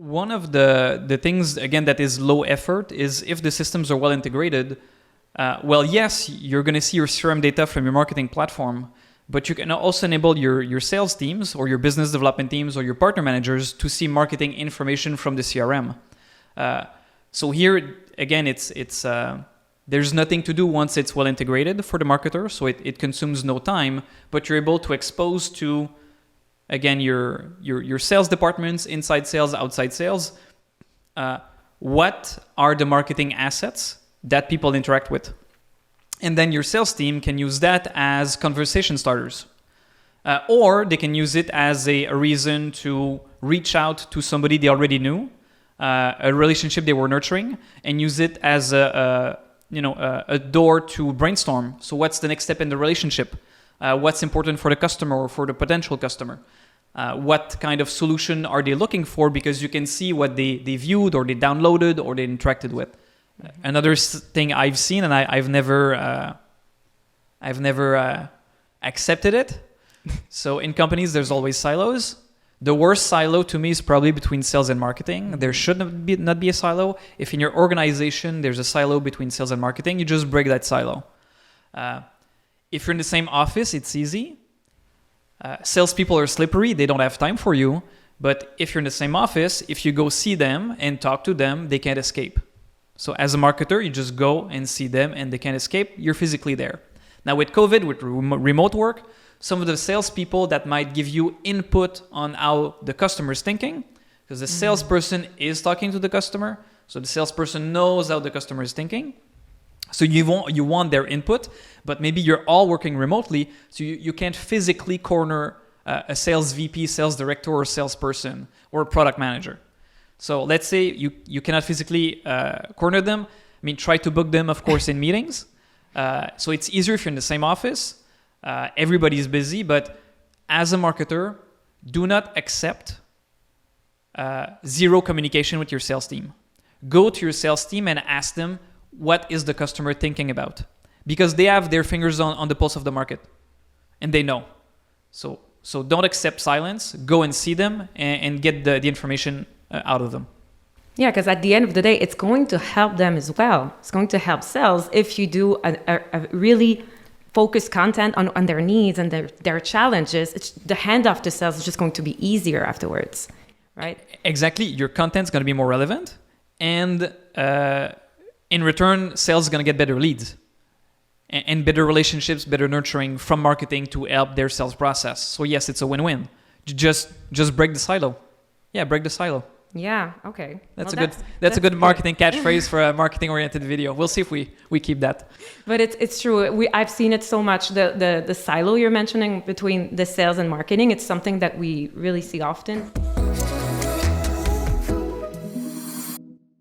one of the things, again, that is low effort is if the systems are well integrated, yes, you're going to see your CRM data from your marketing platform, but you can also enable your sales teams or your business development teams or your partner managers to see marketing information from the CRM. So here, again, it's there's nothing to do once it's well integrated for the marketer, so it consumes no time, but you're able to expose to, again, your sales departments, inside sales, outside sales, what are the marketing assets that people interact with. And then your sales team can use that as conversation starters. Or they can use it as a reason to reach out to somebody they already knew, a relationship they were nurturing, and use it as a door to brainstorm. So what's the next step in the relationship? What's important for the customer or for the potential customer? What kind of solution are they looking for? Because you can see what they viewed or they downloaded or they interacted with. Another thing I've seen, and I've never accepted it. So in companies, there's always silos. The worst silo to me is probably between sales and marketing. There should not be a silo. If in your organization there's a silo between sales and marketing, you just break that silo. If you're in the same office, it's easy. Salespeople are slippery. They don't have time for you. But if you're in the same office, if you go see them and talk to them, they can't escape. So as a marketer, you just go and see them and they can't escape. You're physically there. Now with COVID, with remote work, some of the salespeople that might give you input on how the customer is thinking, because the salesperson is talking to the customer, so the salesperson knows how the customer is thinking. So you want their input, but maybe you're all working remotely, so you can't physically corner a sales VP, sales director, or salesperson, or a product manager. So let's say you cannot physically corner them. I mean, try to book them, of course, in meetings. So it's easier if you're in the same office. Everybody's busy, but as a marketer, do not accept zero communication with your sales team. Go to your sales team and ask them, what is the customer thinking about? Because they have their fingers on the pulse of the market and they know. So don't accept silence. Go and see them and get the information out of them. Yeah, because at the end of the day, it's going to help them as well. It's going to help sales if you do a really focused content on their needs and their challenges. The handoff to sales is just going to be easier afterwards, right? Exactly. Your content's going to be more relevant. And in return, sales is going to get better leads and better relationships, better nurturing from marketing to help their sales process. So yes, it's a win-win. Just break the silo. Yeah, break the silo. Yeah, okay. That's a good marketing catchphrase for a marketing-oriented video. We'll see if we keep that. But it's true. I've seen it so much. The silo you're mentioning between the sales and marketing, it's something that we really see often.